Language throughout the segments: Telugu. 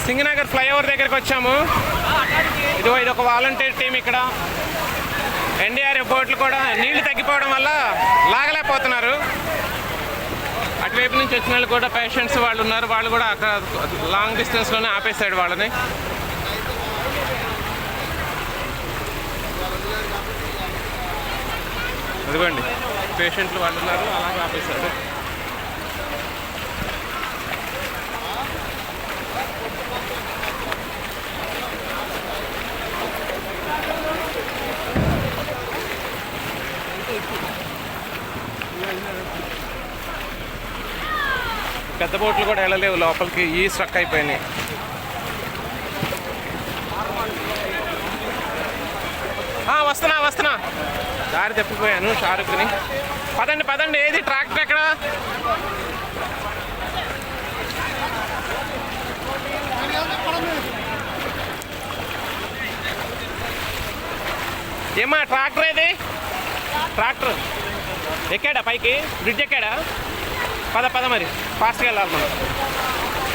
సింగనగర్ ఫ్లైఓవర్ దగ్గరికి వచ్చాము. ఇదిగో ఇది ఒక వాలంటీర్ టీం. ఇక్కడ ఎన్డీఆర్ఎఫ్ బోట్లు కూడా నీళ్లు తగ్గిపోవడం వల్ల లాగలేకపోతున్నారు. అటువైపు నుంచి వచ్చిన వాళ్ళు కూడా పేషెంట్స్ వాళ్ళు ఉన్నారు. వాళ్ళు కూడా అక్కడ లాంగ్ డిస్టెన్స్లోనే ఆపేశాడు వాళ్ళని. అదిగోండి పేషెంట్లు వాళ్ళు ఉన్నారు, అలాగే ఆపేశాడు. పెద్ద బోట్లు కూడా వెళ్ళలేవు లోపలికి, ఈ స్ట్రక్ అయిపోయినాయి. వస్తున్నా దారి తప్పిపోయాను షారుఖ్ని. పదండి. ఏది ట్రాక్టర్ ఎక్కడ? ఏమా ట్రాక్టర్ ఏది? ట్రాక్టర్ ఎక్కాడా పైకి? బ్రిడ్జ్ ఎక్కాడా? పద మరి ఫాస్ట్గా వెళ్ళాలి మనం.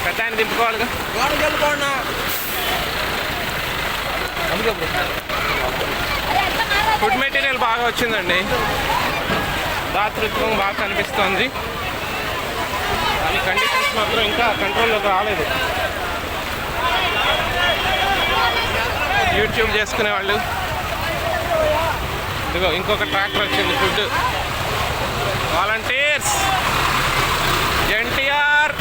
పెద్ద ఆయన దింపుకోవాలిగా. ఫుడ్ మెటీరియల్ బాగా వచ్చిందండి. దాతృత్వం బాగా కనిపిస్తుంది. కానీ కండిషన్స్ మాత్రం ఇంకా కంట్రోల్లోకి రాలేదు. యూట్యూబ్ చేసుకునే వాళ్ళు. ఇదిగో ఇంకొక ట్రాక్టర్ వచ్చింది. ఫుడ్ వాలంటీర్స్ ఎన్టీఆర్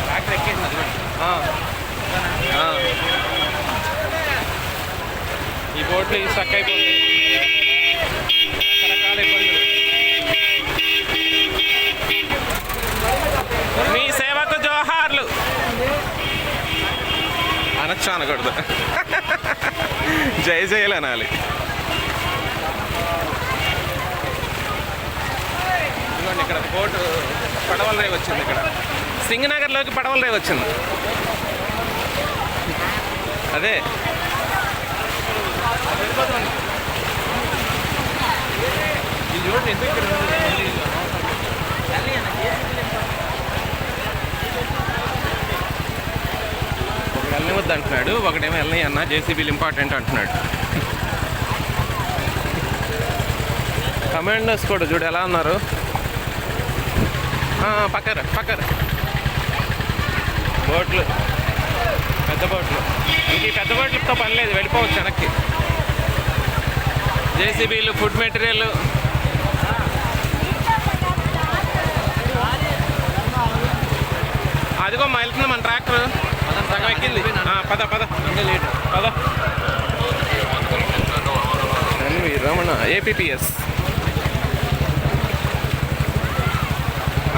ట్రాక్టర్ ఎక్కేసింది. ఈ బోట్లు స్ట్రక్ అయిపోతుంది. రకరకాల ఇబ్బందులు. మీ సేవకు జోహార్లు అనొచ్చు అనకూడదు, జై జైలు అనాలి. ఇదిగోండి ఇక్కడ బోటు పడవల రేవు వచ్చింది. ఇక్కడ సింగనగర్లోకి పడవల రేవు వచ్చింది. అదే ఒకటి వెళ్ళనివద్దు అంటున్నాడు, ఒకటేమో వెళ్ళని అన్న జేసీబీలు ఇంపార్టెంట్ అంటున్నాడు. కమాండర్స్ కూడా చూడు ఎలా ఉన్నారు. పక్కర బోట్లు, పెద్ద బోట్లు. ఇంక ఈ పెద్ద బోట్లతో పని లేదు, వెళ్ళిపోవచ్చు వెనక్కి. జేసీబీలు, ఫుడ్ మెటీరియల్. అదిగో మా వెళ్తుంది మన ట్రాక్టర్. సగం ఎక్కింది. పద రమణ ఏపీపీఎస్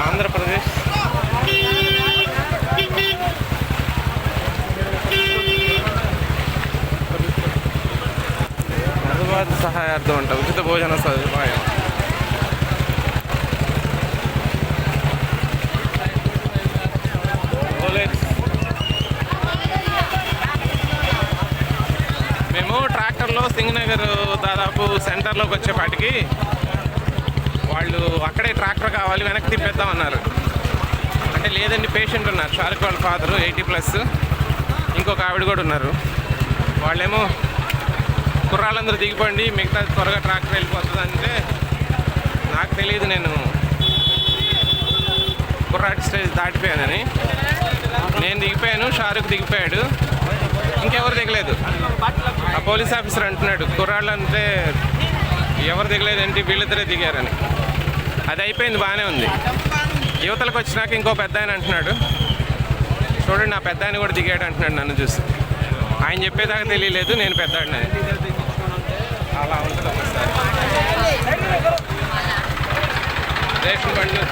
ఆంధ్రప్రదేశ్. హైదరాబాద్ సహాయార్థం అంట ఉచిత భోజన సదుపాయం. మేము ట్రాక్టర్లో సింగనగర్ దాదాపు సెంటర్లోకి వచ్చేపాటికి వాళ్ళు అక్కడే ట్రాక్టర్ కావాలి వెనక్కి తిప్పేద్దామన్నారు. అంటే లేదండి పేషెంట్ ఉన్నారు, షారుఖ్ వాళ్ళ ఫాదరు 80+, ఇంకొక ఆవిడ కూడా ఉన్నారు. వాళ్ళేమో కుర్రాళ్ళందరూ దిగిపోండి, మిగతా త్వరగా ట్రాక్టర్ వెళ్ళిపోతుంది అంటే నాకు తెలియదు, నేను కుర్రాటి స్టేజ్ దాటిపోయానని. నేను దిగిపోయాను, షారుఖ్ దిగిపోయాడు, ఇంకెవరు దిగలేదు. ఆ పోలీస్ ఆఫీసర్ అంటున్నాడు కుర్రాళ్ళు అంటే ఎవరు దిగలేదేంటి, వీళ్ళిద్దరే దిగారని. అది అయిపోయింది, బాగానే ఉంది. యువతలకు వచ్చినాక ఇంకో పెద్ద ఆయన అంటున్నాడు, చూడండి నా పెద్ద ఆయన కూడా దిగాడు అంటున్నాడు నన్ను చూసి. ఆయన చెప్పేదాకా తెలియలేదు నేను పెద్దాడిని. అలా ఉంటుంది ఒకసారి. రేషన్ బండ్లు,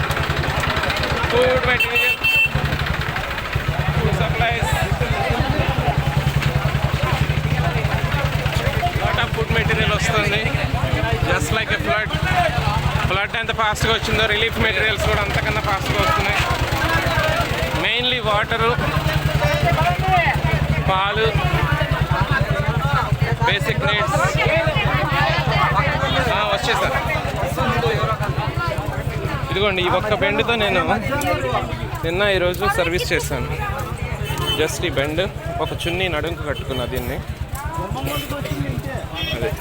food material, food supplies, lot of food material వస్తుంది. జస్ట్ లైక్ ఎ ఫ్లడ్ ఎంత ఫాస్ట్గా వచ్చిందో రిలీఫ్ మెటీరియల్స్ కూడా అంతకన్నా ఫాస్ట్గా వస్తున్నాయి. మెయిన్లీ వాటరు, పాలు, బేసిక్ నీడ్స్ వచ్చేసారు. ఇదిగోండి ఈ ఒక్క బెండ్తో నేను నిన్న ఈరోజు సర్వీస్ చేశాను. జస్ట్ ఈ బెండ్ ఒక చున్నీ నడుంకు కట్టుకున్నా దీన్ని. అదే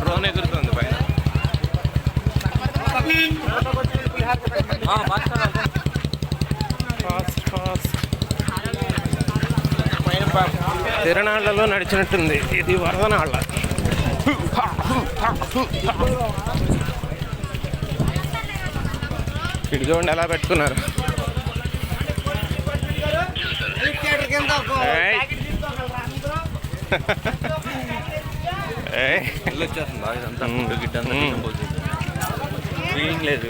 డ్రోన్ ఎగురుతుంది పైన. ఫాస్ట్ ఫాస్ట్ తిరణాళ్లలో నడిచినట్టుంది. ఇది వరదనాళ్ళ. ఇటు చూడండి ఎలా పెట్టుకున్నారు. లేదు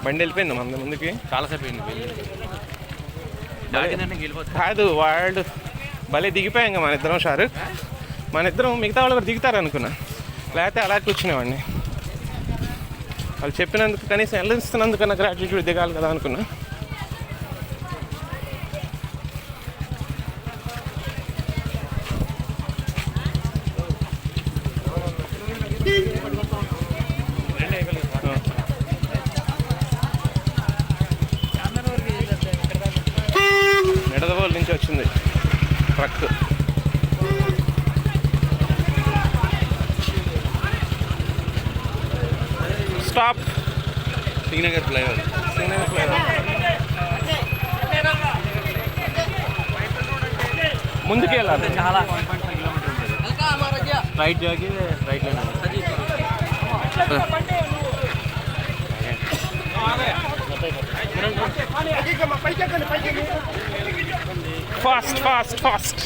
బండి వెళ్ళిపోయింది మన ముందుకి. చాలాసేపు కాదు వాడు భలే దిగిపోయాం మన ఇద్దరం. షారుఖ్ మన ఇద్దరం మిగతా వాళ్ళు కూడా దిగుతారు అనుకున్నా, లేకపోతే అలా కూర్చునేవాడిని. వాళ్ళు చెప్పినందుకు కనీసం వెళ్ళిస్తున్నందుకన్నా గ్రాట్యుటీ దిగాలి కదా అనుకున్నా. నిడదవోలు నుంచి వచ్చింది truck. Stop. Srinagar flyover. Srinagar flyover ముందుకు వెళ్ళాలి. చాలా రైట్ జాగి right line. Fast fast fast.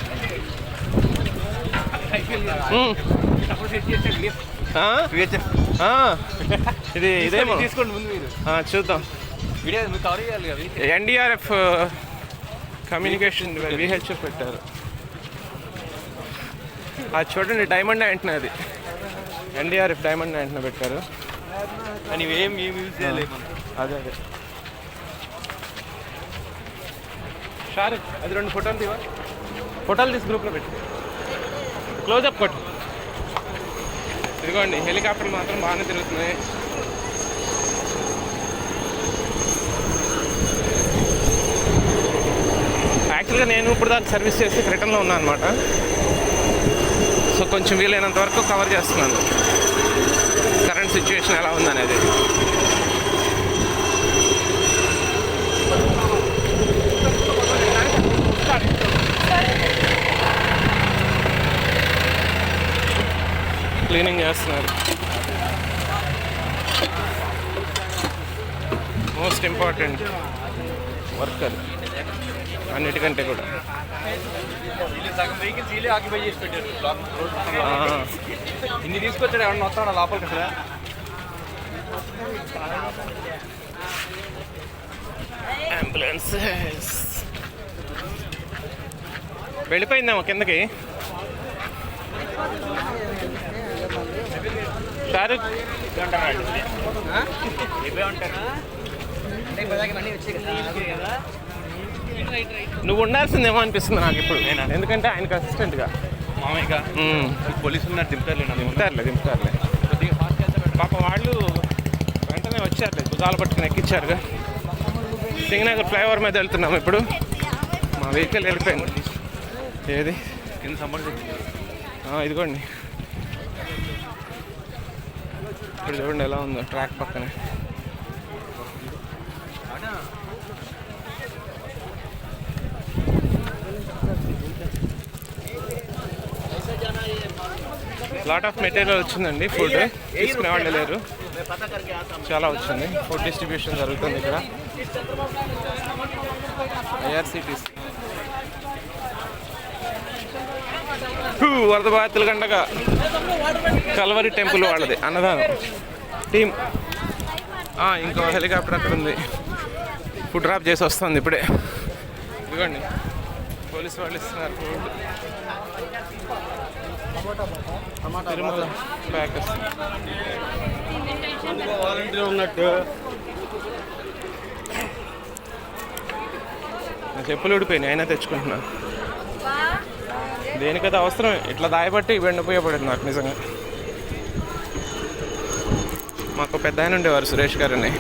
ఇది ఇదేమో తీసుకోండి ముందు మీరు. చూద్దాం. వీడియో మీరు కవర్ చేయాలి కదా. ఎన్డీఆర్ఎఫ్ కమ్యూనికేషన్ విహెచ్ఎఫ్ పెట్టారు. అది చూడండి, డైమండ్ యాంటెన్నా. అది ఎన్డీఆర్ఎఫ్ డైమండ్ యాంటెన్నా పెట్టారు. అని ఏం యూజ్ చేయాలి. అదే అదే. షారుఖ్ అది 2 ఫోటోలు తీవా. ఫోటోలు తీసి గ్రూప్లో పెట్టి క్లోజప్ కొట్టు. ఇదిగోండి హెలికాప్టర్లు మాత్రం బాగానే తిరుగుతున్నాయి. యాక్చువల్గా నేను ఇప్పుడు దాకా సర్వీస్ చేసి రిటర్న్లో ఉన్నాను అనమాట. సో కొంచెం వీలైనంత వరకు కవర్ చేస్తున్నాను కరెంట్ సిచ్యువేషన్ ఎలా ఉందనేది. క్లీనింగ్ చేస్తున్నారు. మోస్ట్ ఇంపార్టెంట్ వర్కర్ అన్నిటికంటే కూడా. ఇన్ని తీసుకొచ్చాడు ఎవరన్నా వస్తాడా లోపలికి అసలు? అంబులెన్స్ వెళ్ళిపోయిందేమో కిందకి. షారుఖ్ నువ్వు ఉండాల్సిందేమో అనిపిస్తుంది నాకు ఇప్పుడు. ఎందుకంటే ఆయనకు అసిస్టెంట్గా మామయ్యగా పోలీసులు ఉన్నారు. దింపుతారులే. పాప వాళ్ళు వెంటనే వచ్చారులే, భుజాలు పట్టుకుని ఎక్కించారుగా. సింగనగర్ ఫ్లైఓవర్ మీద వెళ్తున్నాము ఇప్పుడు. మా వెహికల్ వెళ్ళిపోయింది. ఏది కింద సంబంధించి ఇదిగోండి. ఇప్పుడు చూడండి ఎలా ఉందో ట్రాక్ పక్కనే. లాట్ ఆఫ్ మెటీరియల్ వచ్చిందండి. ఫుడ్ తీసుకునే వాళ్ళు లేరు, చాలా వచ్చింది. ఫుడ్ డిస్ట్రిబ్యూషన్ జరుగుతుంది ఇక్కడ. ఐఆర్సిటీసీ వరద బాధితుల గండగా కల్వరి టెంపుల్ వాళ్ళది అన్నదానం టీం. ఇంకో హెలికాప్టర్ అక్కడ ఉంది, ఫుడ్ డ్రాప్ చేసి వస్తుంది ఇప్పుడే. ఇదిగోండి పోలీసు వాళ్ళు ఇస్తున్నారు ఫుడ్. తిరుమల ప్యాకెట్స్ వాలంటీర్ ఉన్నట్టు నా చెప్పులు ఊడిపోయినాయి అయినా తెచ్చుకుంటున్నా. దేనికైతే అవసరం ఇట్లా దాయబట్టి ఇవన్నీ ఉపయోగపడింది నాకు నిజంగా. మాకు పెద్ద ఆయన ఉండేవారు సురేష్ గారని,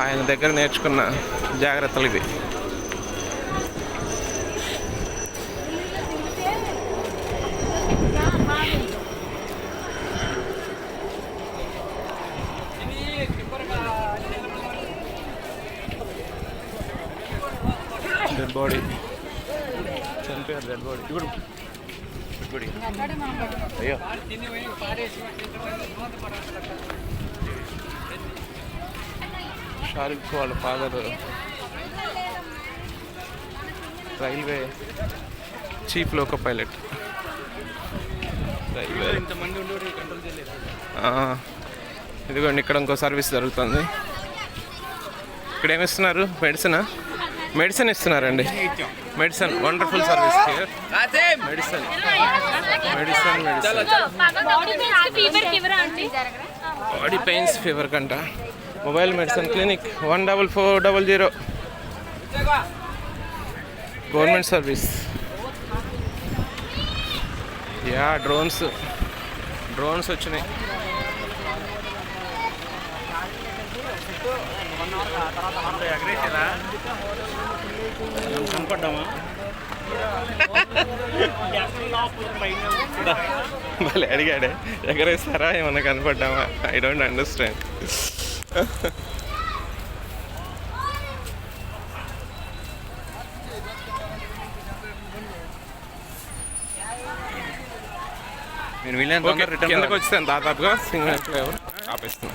ఆయన దగ్గర నేర్చుకున్న జాగ్రత్తలు ఇది. డెడ్ బాడీ చనిపోయారు. డెడ్ బాడీ ఇప్పుడు అయ్యో షారుఖ్ వాళ్ళ father railway chief loco pilot. Railway ఇదిగోండి ఇక్కడ ఇంకో సర్వీస్ జరుగుతుంది. ఇక్కడ ఏమిస్తున్నారు? మెడిసిన్ ఇస్తున్నారండి. Medicine wonderful service here. Medicine body pains fever కంట. Mobile medicine clinic 14400 government service. Yeah drones వచ్చినాయి. కనపడ్డామా? మళ్ళీ అడిగాడే ఎగరేస్తారా ఏమన్నా కనపడ్డామా? I don't understand. నేను వీళ్ళని కిందకు వచ్చాను దాదాపుగా సింగల్ ఫ్లేవర్ ఆపేస్తున్నా.